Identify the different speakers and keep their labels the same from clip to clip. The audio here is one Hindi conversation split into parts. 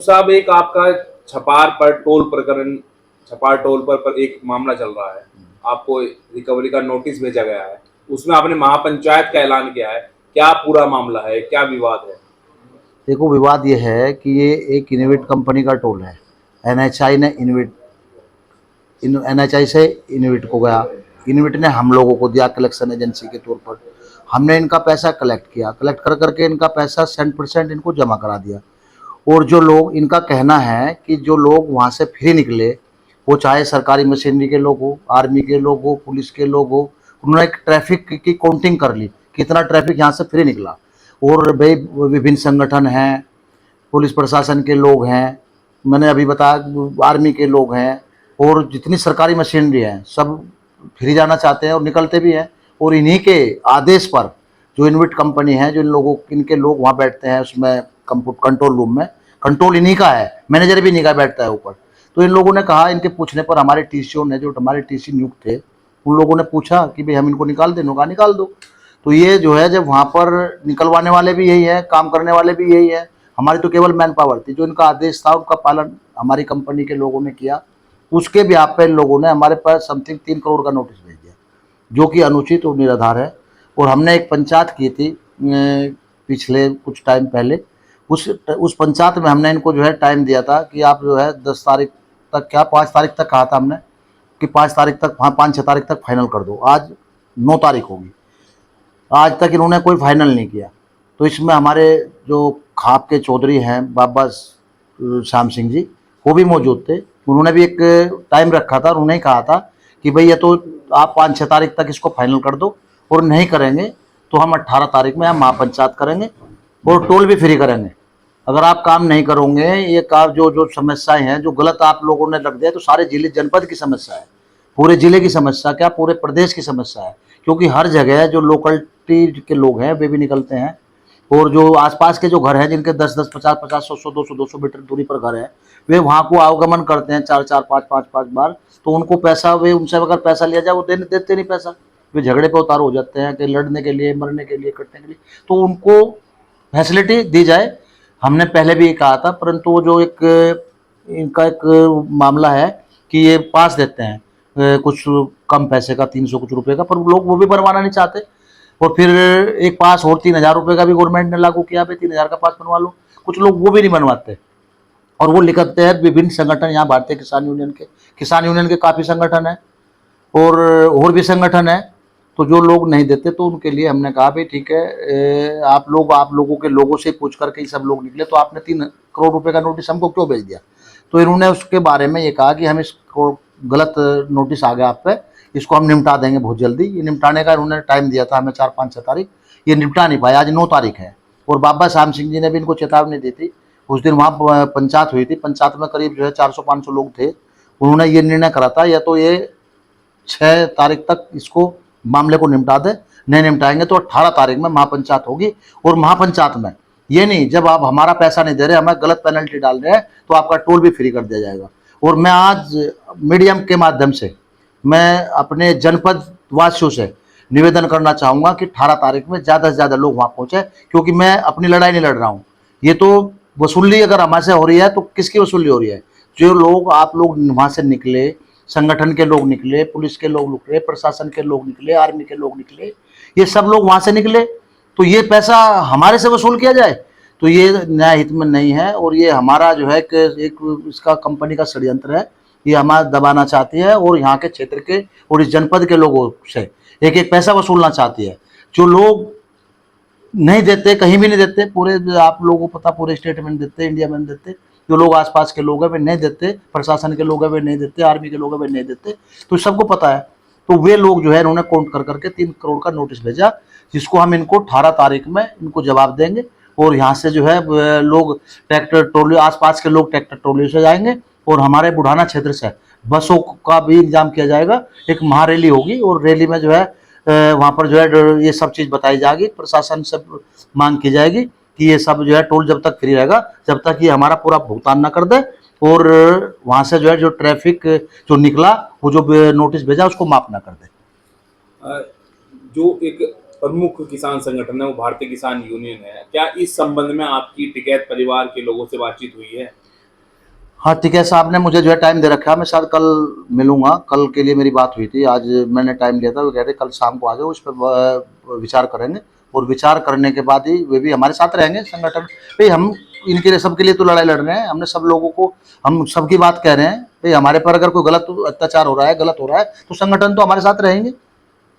Speaker 1: साहब, एक आपका छपार पर टोल प्रकरण, छपार टोल पर एक मामला चल रहा है। आपको रिकवरी का नोटिस भेजा गया है। उसमें आपने महापंचायत का ऐलान किया है। क्या पूरा मामला है? क्या विवाद है?
Speaker 2: देखो, विवाद ये है कि ये एक इनोवेट कंपनी का टोल है। एनएचआई ने एनएचआई से इनोवेट को गया, इनोवेट ने हम लोगों को दिया कलेक्शन एजेंसी के तौर पर। हमने इनका पैसा कलेक्ट किया, कलेक्ट कर करके इनका पैसा 100% इनको जमा करा दिया। और जो लोग, इनका कहना है कि जो लोग वहाँ से फ्री निकले, वो चाहे सरकारी मशीनरी के लोग हो, आर्मी के लोग हो, पुलिस के लोग हो, उन्होंने एक ट्रैफिक की काउंटिंग कर ली, कितना ट्रैफिक यहाँ से फ्री निकला। और भाई विभिन्न संगठन हैं, पुलिस प्रशासन के लोग हैं, मैंने अभी बताया आर्मी के लोग हैं, और जितनी सरकारी मशीनरी है सब फ्री जाना चाहते हैं और निकलते भी हैं। और इन्हीं के आदेश पर जो इनविट कंपनी है, जो इनके लोग वहाँ बैठते हैं उसमें कंट्रोल रूम में, कंट्रोल इन्हीं का है, मैनेजर भी इन्हीं का बैठता है ऊपर। तो इन लोगों ने कहा, इनके पूछने पर हमारे टीसीओ ने, जो हमारे टीसी नियुक्त थे, उन लोगों ने पूछा कि भाई हम इनको निकाल दें, कहा निकाल दो। तो ये जो है, जब वहाँ पर निकलवाने वाले भी यही है, काम करने वाले भी यही है, हमारी तो केवल मैन पावर थी। जो इनका आदेश था उसका पालन हमारी कंपनी के लोगों ने किया। उसके भी आप पे इन लोगों ने हमारे पास समथिंग 3 करोड़ का नोटिस भेज दिया, जो कि अनुचित और निराधार है। और हमने एक पंचायत की थी पिछले कुछ टाइम पहले। उस पंचायत में हमने इनको जो है टाइम दिया था कि आप जो है 10 तारीख तक, क्या 5 तारीख तक कहा था हमने, कि 5 तारीख तक, हाँ 5-6 तारीख तक फाइनल कर दो। आज 9 तारीख होगी, आज तक इन्होंने कोई फाइनल नहीं किया। तो इसमें हमारे जो खाप के चौधरी हैं, बाबा श्याम सिंह जी, वो भी मौजूद थे। उन्होंने भी एक टाइम रखा था और उन्हें कहा था कि भाई ये तो आप 5-6 तारीख तक इसको फाइनल कर दो, और नहीं करेंगे तो हम 18 तारीख में हम महापंचायत करेंगे और टोल भी फ्री करेंगे। अगर आप काम नहीं करोगे, ये काम जो जो समस्याएं हैं जो गलत आप लोगों ने रख दिया, तो सारे जिले जनपद की समस्या है, पूरे जिले की समस्या, क्या पूरे प्रदेश की समस्या है। क्योंकि हर जगह जो लोकलिटी के लोग हैं वे भी निकलते हैं, और जो आसपास के जो घर हैं, जिनके 10-10, 50-50, 100-100, 200-200 मीटर दूरी पर घर है, वे वहाँ को आवागमन करते हैं 4-4, 5-5 बार। तो उनको पैसा, वे उनसे अगर पैसा लिया जाए, वो देते नहीं पैसा। वे झगड़े पे उतार हो जाते हैं कि लड़ने के लिए, मरने के लिए, कटने के लिए। तो उनको फैसिलिटी दी जाए, हमने पहले भी कहा था। परंतु वो जो एक इनका एक मामला है कि ये पास देते हैं कुछ कम पैसे का, 300 कुछ रुपए का, पर लोग वो भी बनवाना नहीं चाहते। और फिर एक पास और 3,000 रुपये का भी गवर्नमेंट ने लागू किया, भाई 3,000 का पास बनवा लो। कुछ लोग वो भी नहीं बनवाते, और वो लिखते हैं विभिन्न संगठन, यहाँ भारतीय किसान यूनियन के काफ़ी संगठन है, और भी संगठन है। तो जो लोग नहीं देते, तो उनके लिए हमने कहा भाई ठीक है, आप लोगों के लोगों से पूछ करके ही सब लोग निकले, तो आपने 3 करोड़ रुपए का नोटिस हमको क्यों भेज दिया। तो इन्होंने उसके बारे में ये कहा कि हम इसको गलत नोटिस आ गया आप पे, इसको हम निपटा देंगे बहुत जल्दी। ये निपटाने का इन्होंने टाइम दिया था हमें 4-5-6 तारीख, ये निपटा नहीं पाया। आज 9 तारीख है, और बाबा श्याम सिंह जी ने भी इनको चेतावनी दी थी। उस दिन वहाँ पंचायत हुई थी, पंचायत में करीब जो है 400-500 लोग थे। उन्होंने ये निर्णय करा था, या तो ये 6 तारीख तक इसको मामले को निपटा दे, नहीं निपटाएंगे तो 18 तारीख में महापंचायत होगी। और महापंचायत में ये नहीं, जब आप हमारा पैसा नहीं दे रहे, हमें गलत पेनल्टी डाल रहे हैं, तो आपका टोल भी फ्री कर दिया जाएगा। और मैं आज मीडियम के माध्यम से मैं अपने जनपद वासियों से निवेदन करना चाहूँगा कि 18 तारीख में ज़्यादा से ज़्यादा लोग वहाँ पहुँचे, क्योंकि मैं अपनी लड़ाई नहीं लड़ रहा हूँ। ये तो वसूली अगर हमारे से हो रही है, तो किसकी वसूली हो रही है? जो लोग, आप लोग वहाँ से निकले, संगठन के लोग निकले, पुलिस के लोग निकले, प्रशासन के लोग निकले, आर्मी के लोग निकले, ये सब लोग वहाँ से निकले, तो ये पैसा हमारे से वसूल किया जाए, तो ये न्याय हित में नहीं है। और ये हमारा जो है कि एक इसका कंपनी का षड्यंत्र है, ये हमारा दबाना चाहती है, और यहाँ के क्षेत्र के और इस जनपद के लोगों से एक एक पैसा वसूलना चाहती है। जो लोग नहीं देते, कहीं भी नहीं देते, पूरे आप लोगों को पता, पूरे स्टेट में नहीं देते, इंडिया में नहीं देते। जो लोग आसपास के लोग हैं वे नहीं देते, प्रशासन के लोग हैं वे नहीं देते, आर्मी के लोग हैं वे नहीं देते, तो सबको पता है। तो वे लोग जो है इन्होंने काउंट कर करके 3 करोड़ का नोटिस भेजा, जिसको हम इनको 18 तारीख में इनको जवाब देंगे। और यहाँ से जो है लोग ट्रैक्टर ट्रॉली, आसपास के लोग ट्रैक्टर ट्रॉली से जाएंगे, और हमारे बुढ़ाना क्षेत्र से बसों का भी इंतजाम किया जाएगा। एक महारैली होगी, और रैली में जो है वहाँ पर जो है ये सब चीज़ बताई जाएगी, प्रशासन से मांग की जाएगी कि ये सब जो है टोल जब तक फ्री रहेगा, जब तक ये हमारा पूरा भुगतान ना कर दे, और वहाँ से जो है जो ट्रैफिक जो निकला, वो जो नोटिस भेजा उसको माफ ना कर दे।
Speaker 1: जो एक प्रमुख किसान संगठन है वो भारतीय किसान यूनियन है। क्या इस संबंध में आपकी टिकैत परिवार के लोगों से बातचीत हुई है?
Speaker 2: हाँ ठीक है, साहब ने मुझे जो है टाइम दे रखा है, मैं शायद कल मिलूंगा। कल के लिए मेरी बात हुई थी, आज मैंने टाइम लिया था। वो कह रहे कल शाम को आ जाओ, उस पर विचार करेंगे, और विचार करने के बाद ही वे भी हमारे साथ रहेंगे संगठन। भाई हम इनके लिए, सबके लिए तो लड़ाई लड़ रहे हैं, हमने सब लोगों को, हम सबकी बात कह रहे हैं। भाई हमारे पर अगर कोई गलत अत्याचार हो रहा है, गलत हो रहा है, तो संगठन तो हमारे साथ रहेंगे।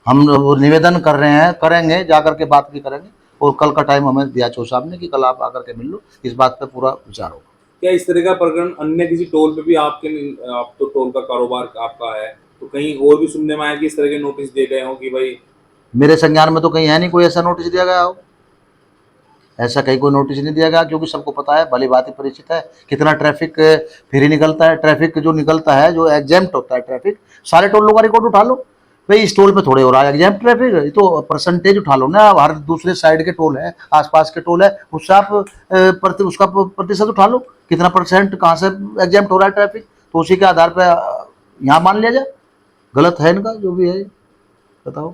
Speaker 2: हम वो निवेदन कर रहे हैं, करेंगे, जा करके बात भी करेंगे। और कल का टाइम हमें दिया चो साहब ने कि कल आप आकर के मिल लो, इस बात पे पूरा विचार होगा।
Speaker 1: क्या इस तरह का प्रकरण अन्य किसी टोल पे भी आपके, आप तो टोल का कारोबार आपका है, तो कहीं और भी सुनने में आया कि इस तरह के नोटिस दिए गए हों कि भाई?
Speaker 2: मेरे संज्ञान में तो कहीं है नहीं कोई ऐसा नोटिस दिया गया हो, ऐसा कहीं कोई नोटिस नहीं दिया गया, क्योंकि सबको पता है, भली बात ही परिचित है कितना ट्रैफिक फ्री निकलता है। ट्रैफिक जो निकलता है, जो एग्जेम्प्ट होता है ट्रैफिक, सारे टोलों का रिकॉर्ड उठा लो। भाई इस टोल पे थोड़े हो रहा है एग्जेम्प्ट ट्रैफिक, ये तो परसेंटेज उठा लो ना। हर दूसरे साइड के टोल है, आसपास के टोल है, उससे आप उसका प्रतिशत उठा लो, कितना परसेंट कहाँ से एग्जेम्प्ट हो रहा है ट्रैफिक, तो उसी के आधार पर यहाँ मान लिया जाए। गलत है इनका जो भी है, बताओ।